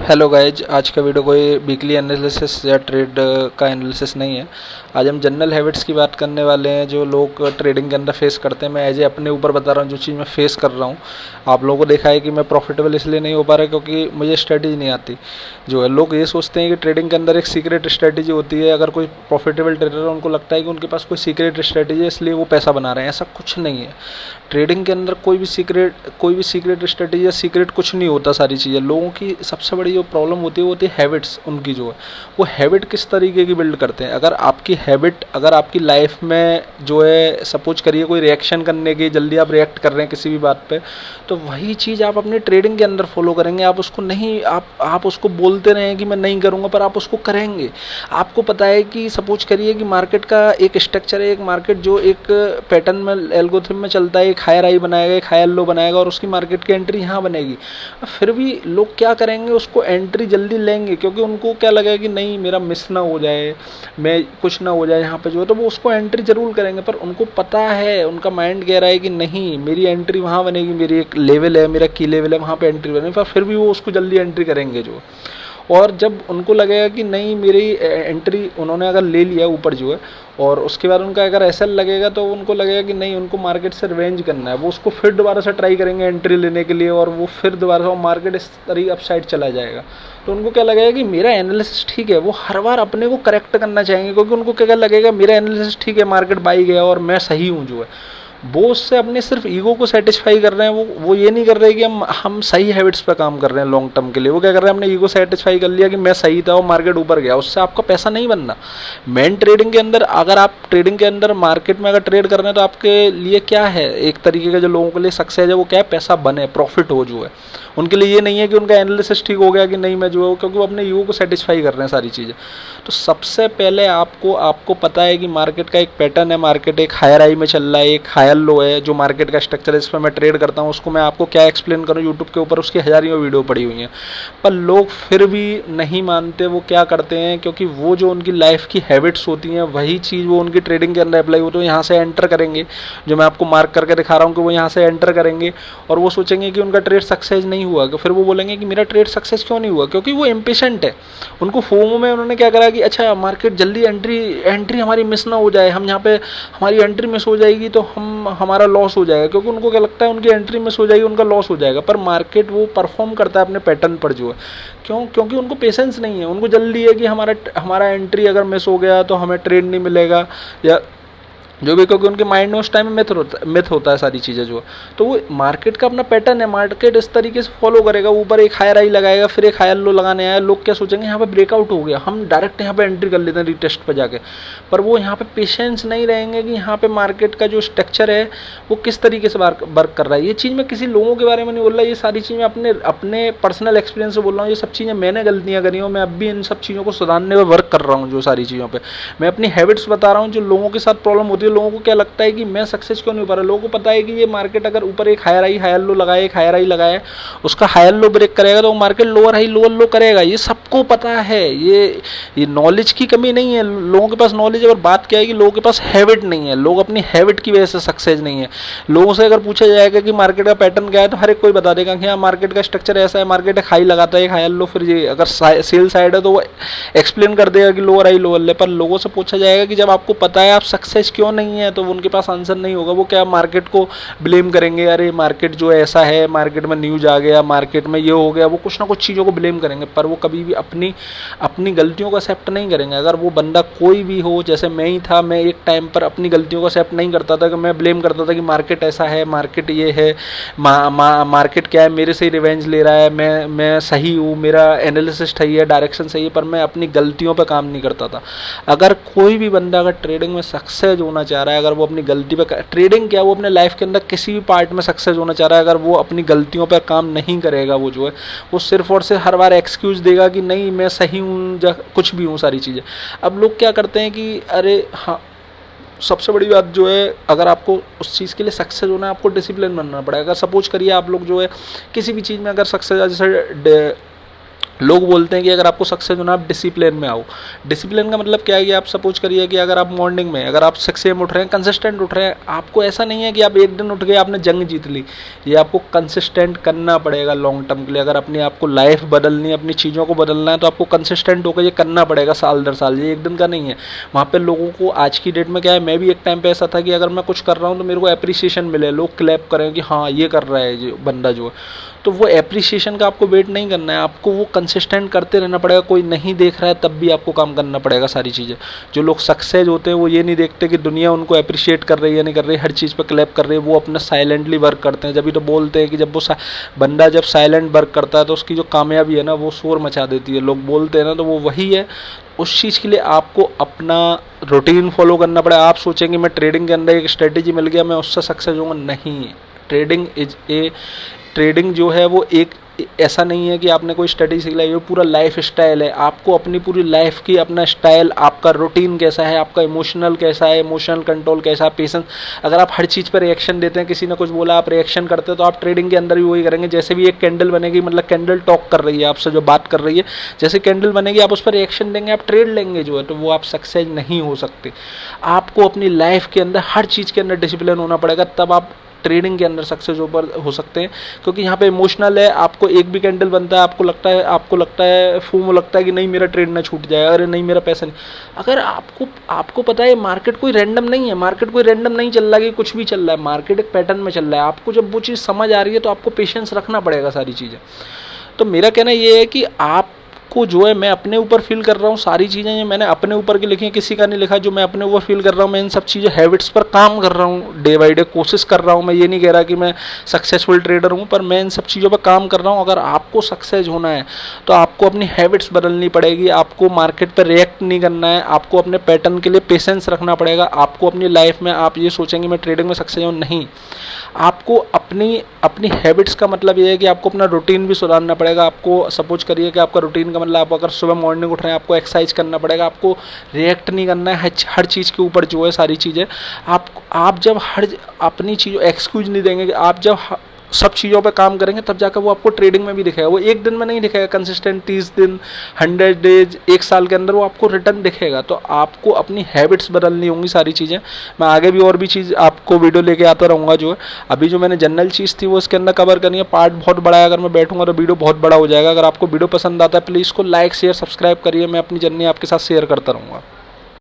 Hello guys, आज का video कोई वीकली एनालिसिस या ट्रेड का एनालिसिस नहीं है। आज हम जनरल हैबिट्स की बात करने वाले हैं जो लोग ट्रेडिंग के अंदर फेस करते हैं। मैं एज ए अपने ऊपर बता रहा हूँ जो चीज़ मैं फेस कर रहा हूँ। आप लोगों को देखा है कि मैं प्रॉफिटेबल इसलिए नहीं हो पा रहा क्योंकि मुझे स्ट्रेटजी नहीं आती। जो है लोग ये सोचते हैं कि ट्रेडिंग के अंदर एक सीक्रेट स्ट्रेटजी होती है। अगर कोई प्रॉफिटेबल ट्रेडर है उनको लगता है कि उनके पास कोई सीक्रेट स्ट्रेटजी है इसलिए वो पैसा बना रहे हैं। ऐसा कुछ नहीं है। ट्रेडिंग के अंदर कोई भी सीक्रेट स्ट्रेटजी या सीक्रेट कुछ नहीं होता। सारी चीज़ें लोगों की सबसे बड़ी जो प्रॉब्लम होती है वो होती है हैबिट्स उनकी। जो है वो हैबिट किस तरीके की बिल्ड करते हैं। अगर आपकी लाइफ में जो है सपोज करिए कोई रिएक्शन करने की, जल्दी आप रिएक्ट कर रहे हैं किसी भी बात पे, तो वही चीज़ आप अपनी ट्रेडिंग के अंदर फॉलो करेंगे। आप उसको नहीं आप उसको बोलते रहें कि मैं नहीं करूँगा, पर आप उसको करेंगे। आपको पता है कि सपोज करिए कि मार्केट का एक स्ट्रक्चर है, एक मार्केट जो एक पैटर्न में एल्गोरिथम में चलता है, एक हायर हाई बनाएगा, एक हायर लो बनाएगा और उसकी मार्केट की एंट्री यहाँ बनेगी। फिर भी लोग क्या करेंगे, उसको एंट्री जल्दी लेंगे क्योंकि उनको क्या लगेगा कि नहीं मेरा मिस ना हो जाए, मैं कुछ ना हो जाए यहाँ पे जो है, तो वो उसको एंट्री जरूर करेंगे। पर उनको पता है, उनका माइंड कह रहा है कि नहीं मेरी एंट्री वहाँ बनेगी, मेरी एक लेवल है, मेरा की लेवल है, वहाँ पे एंट्री बनेगी। पर फिर भी वो उसको जल्दी एंट्री करेंगे जो। और जब उनको लगेगा कि नहीं मेरी एंट्री उन्होंने अगर ले लिया ऊपर जो है, और उसके बाद उनका अगर ऐसा लगेगा तो उनको लगेगा कि नहीं उनको मार्केट से रिवेंज करना है, वो उसको फिर दोबारा से ट्राई करेंगे एंट्री लेने के लिए, और वो फिर दोबारा से मार्केट इस तरीके अपसाइड चला जाएगा। तो उनको क्या लगेगा कि मेरा एनालिसिस ठीक है। वो हर बार अपने को करेक्ट करना चाहेंगे क्योंकि उनको क्या लगेगा मेरा एनालिसिस ठीक है, मार्केट बाई गया और मैं सही हूँ जो है। वो उससे अपने सिर्फ ईगो को सेटिस्फाई कर रहे हैं। वो ये नहीं कर रहे कि हम सही हैबिट्स पे काम कर रहे हैं लॉन्ग टर्म के लिए। वो क्या कर रहे हैं, अपने ईगो सेटिस्फाई कर लिया कि मैं सही था और मार्केट ऊपर गया। उससे आपका पैसा नहीं बनना। मेन ट्रेडिंग के अंदर अगर आप ट्रेडिंग के अंदर मार्केट में अगर ट्रेड कर रहे हैं तो आपके लिए क्या है, एक तरीके का जो लोगों के लिए सक्सेस है वो क्या है, पैसा बने, प्रॉफिट हो जो है। उनके लिए ये नहीं है कि उनका एनालिसिस ठीक हो गया कि नहीं मैं जो है, क्योंकि वो अपने ईगो को सेटिस्फाई कर रहे हैं सारी चीज़ें। तो सबसे पहले आपको पता है कि मार्केट का एक पैटर्न है, मार्केट एक हायर हाई में चल रहा है, एक हायर लो है। जो मार्केट का स्ट्रक्चर है इस पर मैं ट्रेड करता हूँ, उसको मैं आपको क्या एक्सप्लेन करूँ, यूट्यूब के ऊपर उसकी हज़ारों वीडियो पड़ी हुई हैं। पर लोग फिर भी नहीं मानते। वो क्या करते हैं, क्योंकि वो जो उनकी लाइफ की हैबिट्स होती हैं वही चीज़ वो उनकी ट्रेडिंग के अंदर अप्लाई होती है। यहाँ से एंटर करेंगे, जो मैं आपको मार्क करके दिखा रहा हूँ कि वो यहाँ से एंटर करेंगे और वो सोचेंगे कि उनका ट्रेड सक्सेस नहीं हुआ। फिर वो बोलेंगे कि मेरा ट्रेड सक्सेस क्यों नहीं हुआ, क्योंकि वो इम्पेशेंट है। उनको फोमो में उन्होंने क्या करा कि अच्छा मार्केट जल्दी एंट्री हमारी मिस ना हो जाए, हम यहाँ पे हमारी एंट्री मिस हो जाएगी तो हमारा लॉस हो जाएगा। क्योंकि उनको क्या लगता है उनकी एंट्री मिस हो जाएगी, उनका लॉस हो जाएगा। पर मार्केट वो परफॉर्म करता है अपने पैटर्न पर जो है। क्यों? क्योंकि उनको पेशेंस नहीं है। उनको जल्दी है कि हमारा एंट्री अगर मिस हो गया तो हमें ट्रेड नहीं मिलेगा या जो भी, क्योंकि उनके माइंड में उस टाइम में मिथ होता है सारी चीज़ें जो। तो वो मार्केट का अपना पैटर्न है, मार्केट इस तरीके से फॉलो करेगा। ऊपर एक हायर हाई लगाएगा, फिर एक हायर लो लगाने आया, लोग क्या सोचेंगे यहाँ पे ब्रेकआउट हो गया, हम डायरेक्ट यहाँ पे एंट्री कर लेते हैं रिटेस्ट पे जाके। पर वो यहाँ पे पेशेंस नहीं रहेंगे कि यहाँ पे मार्केट का जो स्ट्रक्चर है वो किस तरीके से वर्क कर रहा है। ये चीज़ मैं किसी लोगों के बारे में नहीं बोल रहा, ये सारी चीज़ मैं अपने पर्सनल एक्सपीरियंस से बोल रहा हूँ। ये सब चीज़ें मैंने गलतियाँ करी हूँ, मैं अब भी इन सब चीज़ों को सुधारने पर वर्क कर रहा हूँ। जो सारी चीज़ों पर मैं अपनी हैबिट्स बता रहा हूँ। जो लोगों के साथ प्रॉब्लम होती है, लोगों को क्या लगता है कि मैं सक्सेस क्यों नहीं हो पा रहा। लोगों को पता है कि ये मार्केट अगर ऊपर एक हायर लो लगाए, एक हायर हाई लगाए, उसका हायर लो ब्रेक करेगा तो मार्केट लोअर हाई लोअर लो करेगा। ये सबको पता है। ये नॉलेज की कमी नहीं है, लोगों के पास नॉलेज है। और बात क्या है कि लोगों के पास हैबिट नहीं है। लोग अपनी हैबिट की वजह से सक्सेस नहीं है। लोगों से अगर पूछा जाएगा कि मार्केट का पैटर्न क्या है तो हर एक कोई बता देगा कि हाँ मार्केट का स्ट्रक्चर ऐसा है, मार्केट एक हाई लगाता है, एक हायर लो, फिर ये अगर सेल साइड है तो वो एक्सप्लेन कर देगा कि लोअर हाई लोअर ले। पर लोगों से पूछा जाएगा कि जब आपको पता है आप सक्सेस क्यों नहीं है, तो उनके पास आंसर नहीं होगा। वो क्या मार्केट को ब्लेम करेंगे, अरे मार्केट जो ऐसा है, मार्केट में न्यूज आ गया, मार्केट में ये हो गया। वो कुछ ना कुछ चीज़ों को ब्लेम करेंगे, पर वो कभी भी अपनी गलतियों को एक्सेप्ट नहीं करेंगे। अगर वो बंदा कोई भी हो, जैसे मैं ही था, मैं एक टाइम पर अपनी गलतियों को एक्सेप्ट नहीं करता था, कि मैं ब्लेम करता था कि मार्केट ऐसा है, मार्केट ये है, मार्केट क्या है, मेरे से ही रिवेंज ले रहा है, मैं सही हूँ, मेरा एनालिसिस सही है, डायरेक्शन सही है। पर मैं अपनी गलतियों पर काम नहीं करता था। अगर कोई भी बंदा अगर ट्रेडिंग में सक्सेस होना चाह रहा है, अगर वो अपनी गलती पर, ट्रेडिंग क्या वो अपने लाइफ के अंदर किसी भी पार्ट में सक्सेस होना चाह रहा है, अगर वो अपनी गलतियों पर काम नहीं करेगा, वो जो है वो सिर्फ और सिर्फ हर बार एक्सक्यूज देगा कि नहीं मैं सही हूँ, कुछ भी हूँ सारी चीज़ें। अब लोग क्या करते हैं कि अरे हाँ, सबसे बड़ी बात जो है, अगर आपको उस चीज़ के लिए सक्सेस होना है आपको डिसिप्लिन बनना पड़ेगा। अगर सपोज करिए आप लोग जो है किसी भी चीज़ में अगर सक्सेस, जैसे लोग बोलते हैं कि अगर आपको सक्सेस होना आप डिसिप्लिन में आओ। डिसिप्लिन का मतलब क्या है कि आप सपोज करिए कि अगर आप मॉर्निंग में अगर आप 6 AM उठ रहे हैं, कंसिस्टेंट उठ रहे हैं, आपको ऐसा नहीं है कि आप एक दिन उठ गए आपने जंग जीत ली। ये आपको कंसिस्टेंट करना पड़ेगा लॉन्ग टर्म के लिए। अगर अपनी आपको लाइफ बदलनी है, अपनी चीज़ों को बदलना है, तो आपको कंसिस्टेंट होकर ये करना पड़ेगा साल दर साल। ये एक दिन का नहीं है। वहाँ पर लोगों को आज की डेट में क्या है, मैं भी एक टाइम पर ऐसा था कि अगर मैं कुछ कर रहा हूँ तो मेरे को अप्रिसिएशन मिले, लोग क्लैप करें कि हाँ ये कर रहा है जो बंदा जो है। तो वो एप्रिसिएशन का आपको वेट नहीं करना है, आपको वो कंसिस्टेंट करते रहना पड़ेगा। कोई नहीं देख रहा है तब भी आपको काम करना पड़ेगा सारी चीज़ें। जो लोग सक्सेस होते हैं वो ये नहीं देखते कि दुनिया उनको अप्रिशिएट कर रही है नहीं कर रही है, हर चीज़ पे क्लैप कर रही है। वो अपना साइलेंटली वर्क करते हैं। जब तो बोलते हैं कि जब वो बंदा जब साइलेंट वर्क करता है तो उसकी जो कामयाबी है ना वो शोर मचा देती है। लोग बोलते हैं ना तो वो वही है। उस चीज़ के लिए आपको अपना रूटीन फॉलो करना पड़ेगा। आप सोचेंगे मैं ट्रेडिंग के अंदर एक स्ट्रेटेजी मिल गया मैं उससे सक्सेस होऊंगा, नहीं। ट्रेडिंग जो है वो एक ऐसा नहीं है कि आपने कोई स्टडी सीख लिया, ये पूरा लाइफ स्टाइल है। आपको अपनी पूरी लाइफ की अपना स्टाइल, आपका रूटीन कैसा है, आपका इमोशनल कैसा है, इमोशनल कंट्रोल कैसा है, पेशेंस। अगर आप हर चीज़ पर रिएक्शन देते हैं, किसी ने कुछ बोला आप रिएक्शन करते हैं, तो आप ट्रेडिंग के अंदर भी वही करेंगे। जैसे भी एक कैंडल बनेगी, मतलब कैंडल टॉक कर रही है आपसे, जो बात कर रही है, जैसे कैंडल बनेगी आप उस पर रिएक्शन देंगे, आप ट्रेड लेंगे जो है, तो वो आप सक्सेस नहीं हो सकते। आपको अपनी लाइफ के अंदर हर चीज़ के अंदर डिसिप्लिन होना पड़ेगा, तब आप ट्रेडिंग के अंदर सक्सेस ऊपर हो सकते हैं। क्योंकि यहाँ पे इमोशनल है। आपको एक भी कैंडल बनता है, आपको लगता है फूमो लगता है कि नहीं मेरा ट्रेड ना छूट जाए, अरे नहीं मेरा पैसा नहीं। अगर आपको पता है मार्केट कोई रैंडम नहीं है, मार्केट कोई रैंडम नहीं चल रहा है कि कुछ भी चल रहा है, मार्केट एक पैटर्न में चल रहा है। आपको जब वो चीज़ समझ आ रही है तो आपको पेशेंस रखना पड़ेगा सारी चीज़ें। तो मेरा कहना ये है कि आपको जो है, मैं अपने ऊपर फील कर रहा हूँ सारी चीज़ें, ये मैंने अपने ऊपर की लिखी है, किसी का नहीं लिखा। जो मैं अपने ऊपर फील कर रहा हूँ, मैं इन सब चीज़ों हैबिट्स पर काम कर रहा हूँ, डे बाई डे कोशिश कर रहा हूँ। मैं ये नहीं कह रहा कि मैं सक्सेसफुल ट्रेडर हूँ, पर मैं इन सब चीज़ों पर काम कर रहा हूँ। अगर आपको सक्सेस होना है तो आपको अपनी हैबिट्स बदलनी पड़ेगी। आपको मार्केट पर रिएक्ट नहीं करना है, आपको अपने पैटर्न के लिए पेशेंस रखना पड़ेगा। आपको अपनी लाइफ में आप ये सोचेंगे मैं ट्रेडिंग में सक्सेस हूँ, नहीं। आपको अपनी हैबिट्स का मतलब ये है कि आपको अपना रूटीन भी सुधारना पड़ेगा। आपको सपोज करिए कि आपका रूटीन का मतलब आप अगर सुबह मॉर्निंग उठ रहे हैं, आपको एक्सरसाइज करना पड़ेगा। आपको रिएक्ट नहीं करना है हर चीज़ के ऊपर जो है सारी चीज़ें। आप जब अपनी चीज़ों एक्सक्यूज नहीं देंगे कि आप जब सब चीज़ों पे काम करेंगे तब जाकर वो आपको ट्रेडिंग में भी दिखेगा। वो एक दिन में नहीं दिखेगा, कंसिस्टेंट 30 दिन 100 डेज 1 साल के अंदर वो आपको रिटर्न दिखेगा। तो आपको अपनी हैबिट्स बदलनी होंगी सारी चीज़ें। मैं आगे भी और भी चीज़ आपको वीडियो लेके आता रहूँगा। जो है अभी जो मैंने जनरल चीज़ थी वो इसके अंदर कवर करनी है। पार्ट बहुत बड़ा है, अगर मैं बैठूँगा तो वीडियो बहुत बड़ा हो जाएगा। अगर आपको वीडियो पसंद आता है प्लीज़ इसको लाइक शेयर सब्सक्राइब करिए। मैं अपनी जर्नी आपके साथ शेयर करता रहूँगा।